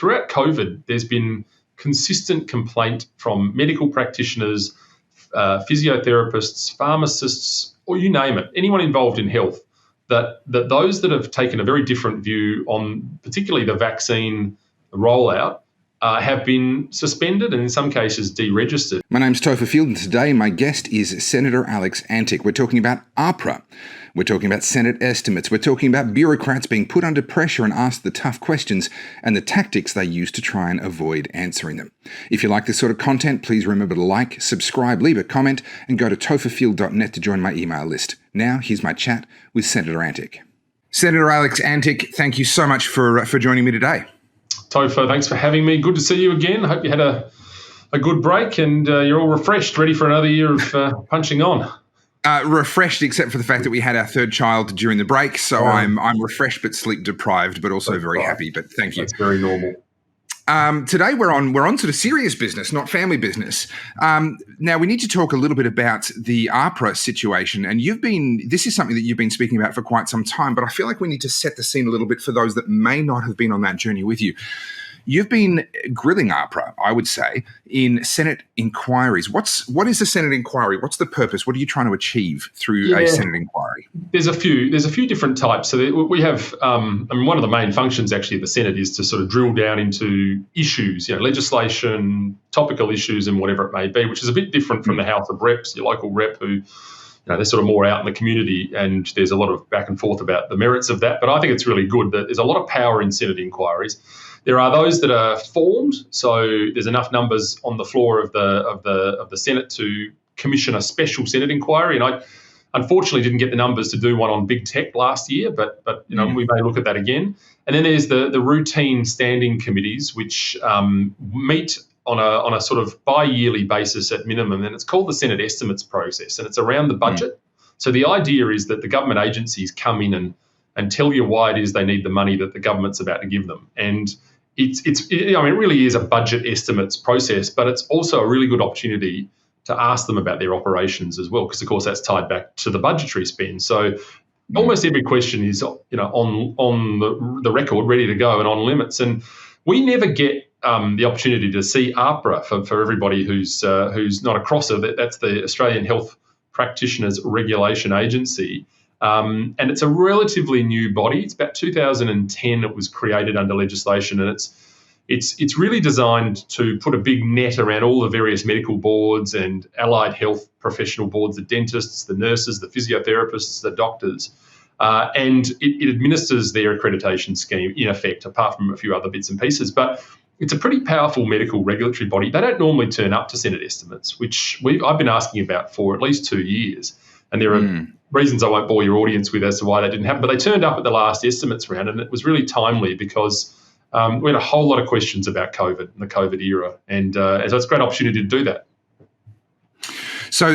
throughout COVID, there's been consistent complaint from medical practitioners, physiotherapists, pharmacists, or you name it, anyone involved in health, that those that have taken a very different view on particularly the vaccine rollout have been suspended and in some cases deregistered. My name's Topher Field, and today my guest is Senator Alex Antic. We're talking about AHPRA. We're talking about Senate estimates. We're talking about bureaucrats being put under pressure and asked the tough questions and the tactics they use to try and avoid answering them. If you like this sort of content, please remember to like, subscribe, leave a comment, and go to topherfield.net to join my email list. Now, here's my chat with Senator Antic. Senator Alex Antic, thank you so much for joining me today. Topher, thanks for having me. Good to see you again. I hope you had a good break and you're all refreshed, ready for another year of punching on. Refreshed, except for the fact that we had our third child during the break, so I'm refreshed but sleep deprived, but also very happy. But thank you. That's very normal. Today we're on sort of serious business, not family business. Now we need to talk a little bit about the AHPRA situation, and this is something that you've been speaking about for quite some time. But I feel like we need to set the scene a little bit for those that may not have been on that journey with you. You've been grilling AHPRA, I would say, in Senate inquiries. What is a Senate inquiry? What's the purpose? What are you trying to achieve through a Senate inquiry? There's a few different types. So we have, one of the main functions actually of the Senate is to sort of drill down into issues, legislation, topical issues, and whatever it may be, which is a bit different from the House of Reps, your local rep who, they're sort of more out in the community, and there's a lot of back and forth about the merits of that. But I think it's really good that there's a lot of power in Senate inquiries. There are those that are formed, so there's enough numbers on the floor of the Senate to commission a special Senate inquiry. And I unfortunately didn't get the numbers to do one on big tech last year, but we may look at that again. And then there's the routine standing committees, which meet on a sort of bi-yearly basis at minimum, and it's called the Senate estimates process, and it's around the budget. So the idea is that the government agencies come in and tell you why it is they need the money that the government's about to give them. And it really is a budget estimates process, but it's also a really good opportunity to ask them about their operations as well, because of course that's tied back to the budgetary spend. So almost every question is on the record, ready to go and on limits. And we never get the opportunity to see AHPRA for everybody who's not a crosser. That's the Australian Health Practitioners Regulation Agency. And it's a relatively new body. It's about 2010 it was created under legislation, and it's really designed to put a big net around all the various medical boards and allied health professional boards, the dentists, the nurses, the physiotherapists, the doctors, and it administers their accreditation scheme in effect, apart from a few other bits and pieces. But it's a pretty powerful medical regulatory body. They don't normally turn up to Senate estimates, which I've been asking about for at least 2 years. And there are reasons I won't bore your audience with as to why that didn't happen. But they turned up at the last estimates round, and it was really timely because we had a whole lot of questions about COVID and the COVID era. And so it's a great opportunity to do that. So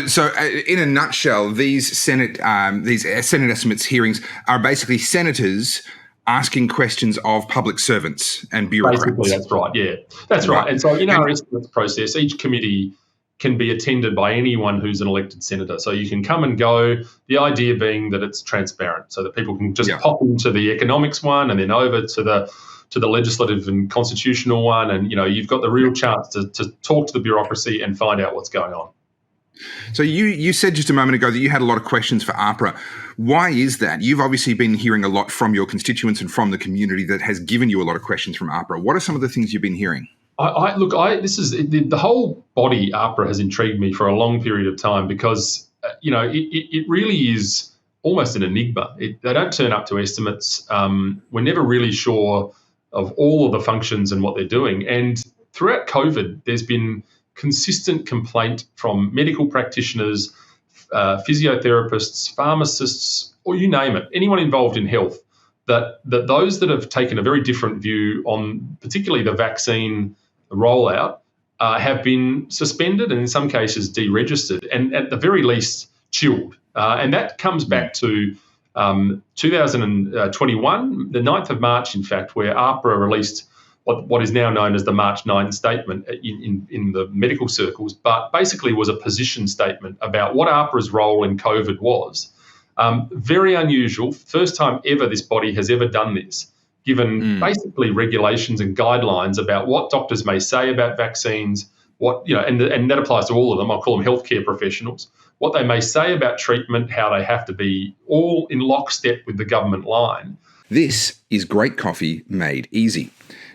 in a nutshell, these Senate estimates hearings are basically senators asking questions of public servants and bureaucrats. Basically, that's right. Yeah, that's right. And so in our estimates process, each committee can be attended by anyone who's an elected senator. So you can come and go, the idea being that it's transparent so that people can just pop into the economics one and then over to the legislative and constitutional one. And, you've got the real chance to talk to the bureaucracy and find out what's going on. So you said just a moment ago that you had a lot of questions for AHPRA. Why is that? You've obviously been hearing a lot from your constituents and from the community that has given you a lot of questions from AHPRA. What are some of the things you've been hearing? This is the whole body. AHPRA has intrigued me for a long period of time because it really is almost an enigma. They don't turn up to estimates. We're never really sure of all of the functions and what they're doing. And throughout COVID, there's been consistent complaint from medical practitioners, physiotherapists, pharmacists, or you name it, anyone involved in health, that those that have taken a very different view on particularly the vaccine rollout have been suspended and in some cases deregistered and at the very least chilled. And that comes back to 2021, the 9th of March, in fact, where AHPRA released what is now known as the March 9 statement in the medical circles, but basically was a position statement about what AHPRA's role in COVID was. Very unusual, first time ever this body has ever done this, given basically regulations and guidelines about what doctors may say about vaccines, and that applies to all of them. I'll call them healthcare professionals, what they may say about treatment, how they have to be all in lockstep with the government line. This is great coffee made easy.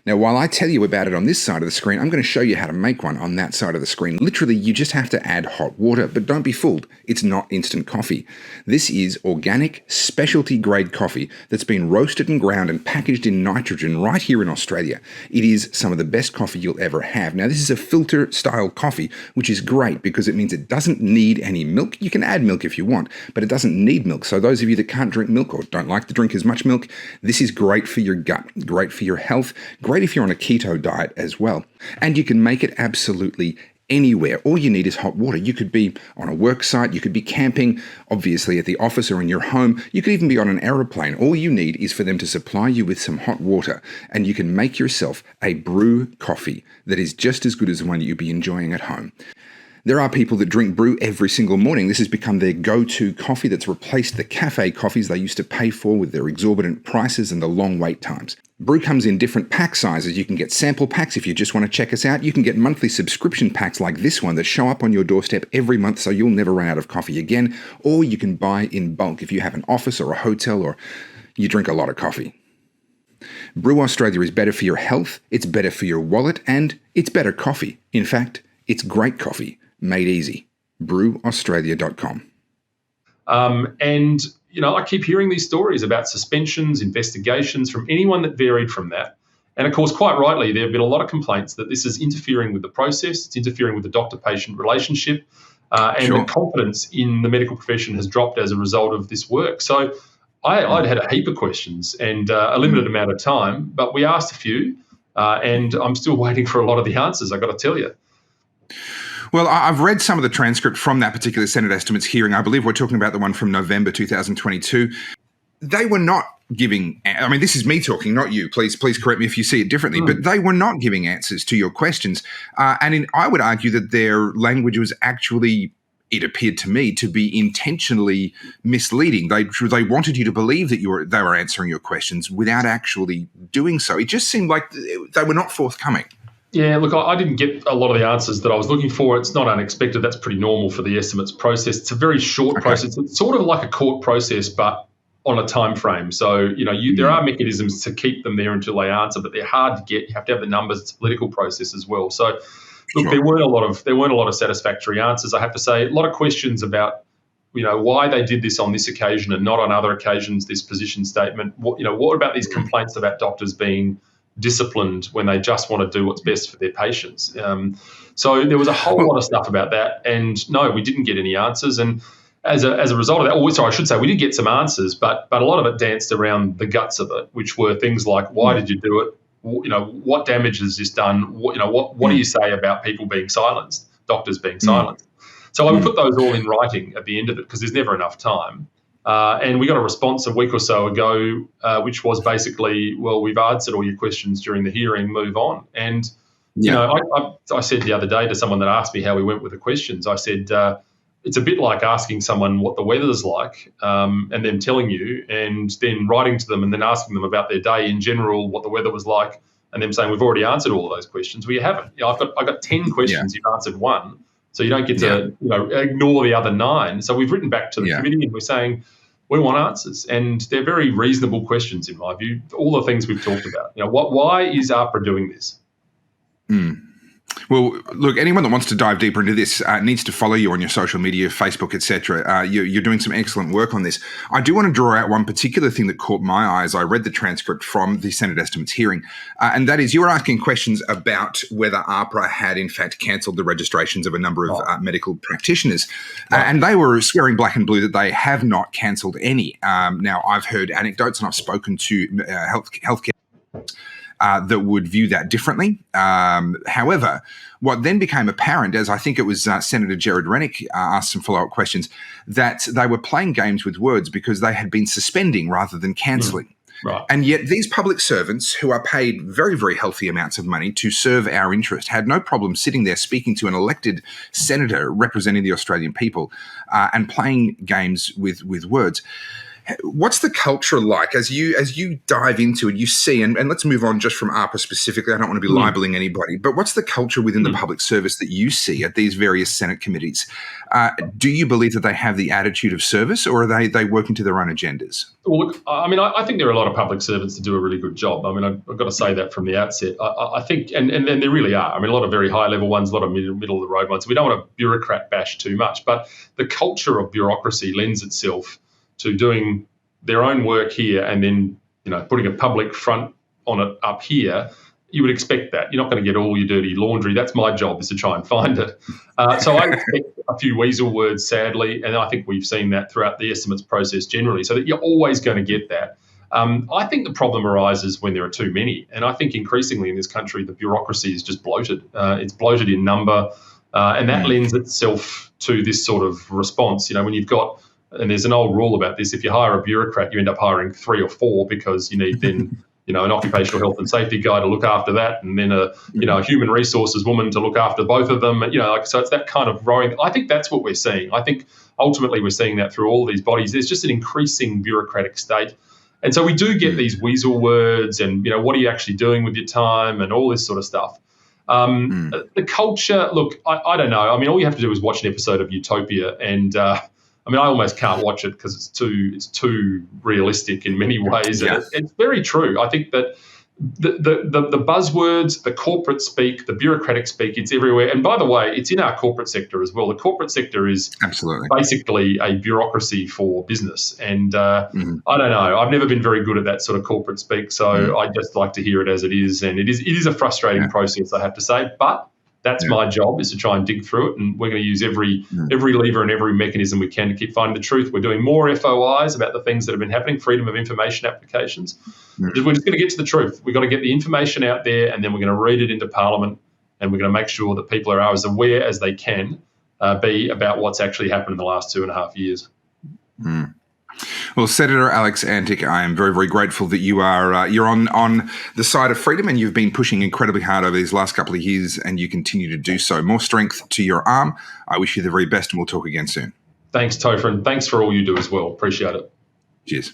Now, while I tell you about it on this side of the screen, I'm going to show you how to make one on that side of the screen. Literally, you just have to add hot water, but don't be fooled. It's not instant coffee. This is organic, specialty-grade coffee that's been roasted and ground and packaged in nitrogen right here in Australia. It is some of the best coffee you'll ever have. Now, this is a filter-style coffee, which is great because it means it doesn't need any milk. You can add milk if you want, but it doesn't need milk. So those of you that can't drink milk or don't like to drink as much milk, this is great for your gut, great for your health, great if you're on a keto diet as well. And you can make it absolutely anywhere. All you need is hot water. You could be on a work site, you could be camping, obviously at the office or in your home. You could even be on an aeroplane. All you need is for them to supply you with some hot water, and you can make yourself a brew coffee that is just as good as the one you'd be enjoying at home. There are people that drink brew every single morning. This has become their go-to coffee that's replaced the cafe coffees they used to pay for with their exorbitant prices and the long wait times. Brew comes in different pack sizes. You can get sample packs if you just want to check us out. You can get monthly subscription packs like this one that show up on your doorstep every month so you'll never run out of coffee again. Or you can buy in bulk if you have an office or a hotel or you drink a lot of coffee. Brew Australia is better for your health, it's better for your wallet, and it's better coffee. In fact, it's great coffee. Made easy. brewaustralia.com. I keep hearing these stories about suspensions, investigations from anyone that varied from that. And of course, quite rightly, there have been a lot of complaints that this is interfering with the process, it's interfering with the doctor-patient relationship, and the confidence in the medical profession has dropped as a result of this work. So I'd had a heap of questions and a limited amount of time, but we asked a few, and I'm still waiting for a lot of the answers, I've got to tell you. Well, I've read some of the transcript from that particular Senate estimates hearing. I believe we're talking about the one from November 2022. They were not giving, I mean, this is me talking, not you. Please correct me if you see it differently, but they were not giving answers to your questions. I would argue that their language was actually, it appeared to me, to be intentionally misleading. They wanted you to believe that they were answering your questions without actually doing so. It just seemed like they were not forthcoming. Yeah, look, I didn't get a lot of the answers that I was looking for. It's not unexpected. That's pretty normal for the estimates process. It's a very short process. It's sort of like a court process, but on a time frame. So, there are mechanisms to keep them there until they answer, but they're hard to get. You have to have the numbers. It's a political process as well. So, look, there weren't a lot of satisfactory answers. I have to say, a lot of questions about, why they did this on this occasion and not on other occasions. This position statement. What about these complaints about doctors being disciplined when they just want to do what's best for their patients? So there was a whole lot of stuff about that, and no, we didn't get any answers. And as a result of that, I should say we did get some answers, but a lot of it danced around the guts of it, which were things like, why did you do it? What damage has this done? What do you say about people being silenced, doctors being silenced? So I would put those all in writing at the end of it because there's never enough time. And we got a response a week or so ago, which was basically, well, we've answered all your questions during the hearing, move on. And, I said the other day to someone that asked me how we went with the questions, I said, it's a bit like asking someone what the weather's like and them telling you and then writing to them and then asking them about their day in general, what the weather was like, and them saying, we've already answered all of those questions. Well, you haven't. I've got 10 questions, you've answered one. So you don't get to ignore the other 9. So we've written back to the committee and we're saying we want answers, and they're very reasonable questions in my view. All the things we've talked about. Why is AHPRA doing this? Well, look, anyone that wants to dive deeper into this needs to follow you on your social media, Facebook, etc. You're doing some excellent work on this. I do want to draw out one particular thing that caught my eyes. I read the transcript from the Senate estimates hearing, and that is you were asking questions about whether AHPRA had in fact cancelled the registrations of a number of medical practitioners, and they were swearing black and blue that they have not cancelled any. Now, I've heard anecdotes and I've spoken to healthcare that would view that differently. However, what then became apparent, as I think it was Senator Gerard Rennick asked some follow-up questions, that they were playing games with words because they had been suspending rather than cancelling. Right. And yet these public servants who are paid very, very healthy amounts of money to serve our interest had no problem sitting there speaking to an elected senator representing the Australian people and playing games with words. What's the culture like as you dive into it? You see, and let's move on just from AHPRA specifically. I don't want to be libeling anybody, but what's the culture within the public service that you see at these various Senate committees? Do you believe that they have the attitude of service, or are they working to their own agendas? Well, look, I mean, I think there are a lot of public servants that do a really good job. I mean, I've got to say that from the outset. I think, and there really are. I mean, a lot of very high-level ones, a lot of middle of the road ones. We don't want to bureaucrat bash too much, but the culture of bureaucracy lends itself to doing their own work here and then, putting a public front on it up here. You would expect that. You're not going to get all your dirty laundry. That's my job, is to try and find it. So I expect a few weasel words, sadly, and I think we've seen that throughout the estimates process generally, so that you're always going to get that. I think the problem arises when there are too many, and I think increasingly in this country the bureaucracy is just bloated. It's bloated in number, and that lends itself to this sort of response. When you've got, and there's an old rule about this, if you hire a bureaucrat, you end up hiring 3 or 4 because you need then an occupational health and safety guy to look after that, and then a human resources woman to look after both of them. So it's that kind of growing. I think that's what we're seeing. I think ultimately we're seeing that through all these bodies. There's just an increasing bureaucratic state. And so we do get these weasel words and, what are you actually doing with your time and all this sort of stuff. The culture, look, I don't know. I mean, all you have to do is watch an episode of Utopia, and I almost can't watch it because it's too realistic in many ways. Yeah. And it's very true. I think that the buzzwords, the corporate speak, the bureaucratic speak, it's everywhere. And by the way, it's in our corporate sector as well. The corporate sector is absolutely basically a bureaucracy for business. And I don't know. I've never been very good at that sort of corporate speak, so I just like to hear it as it is. And it is a frustrating process, I have to say. But that's my job, is to try and dig through it, and we're going to use every lever and every mechanism we can to keep finding the truth. We're doing more FOIs about the things that have been happening, freedom of information applications. We're just going to get to the truth. We've got to get the information out there, and then we're going to read it into Parliament, and we're going to make sure that people are as aware as they can be about what's actually happened in the last 2.5 years. Well, Senator Alex Antic, I am very, very grateful that you're on the side of freedom, and you've been pushing incredibly hard over these last couple of years, and you continue to do so. More strength to your arm. I wish you the very best, and we'll talk again soon. Thanks, Topher, and thanks for all you do as well. Appreciate it. Cheers.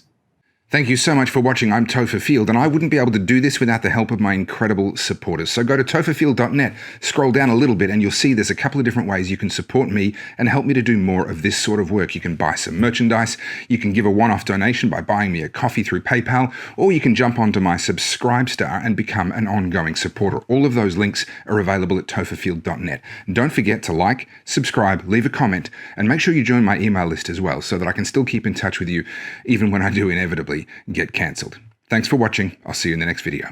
Thank you so much for watching. I'm Topher Field, and I wouldn't be able to do this without the help of my incredible supporters. So go to topherfield.net, scroll down a little bit, and you'll see there's a couple of different ways you can support me and help me to do more of this sort of work. You can buy some merchandise, you can give a one-off donation by buying me a coffee through PayPal, or you can jump onto my Subscribe Star and become an ongoing supporter. All of those links are available at topherfield.net. And don't forget to like, subscribe, leave a comment, and make sure you join my email list as well, so that I can still keep in touch with you even when I do inevitably get cancelled. Thanks for watching. I'll see you in the next video.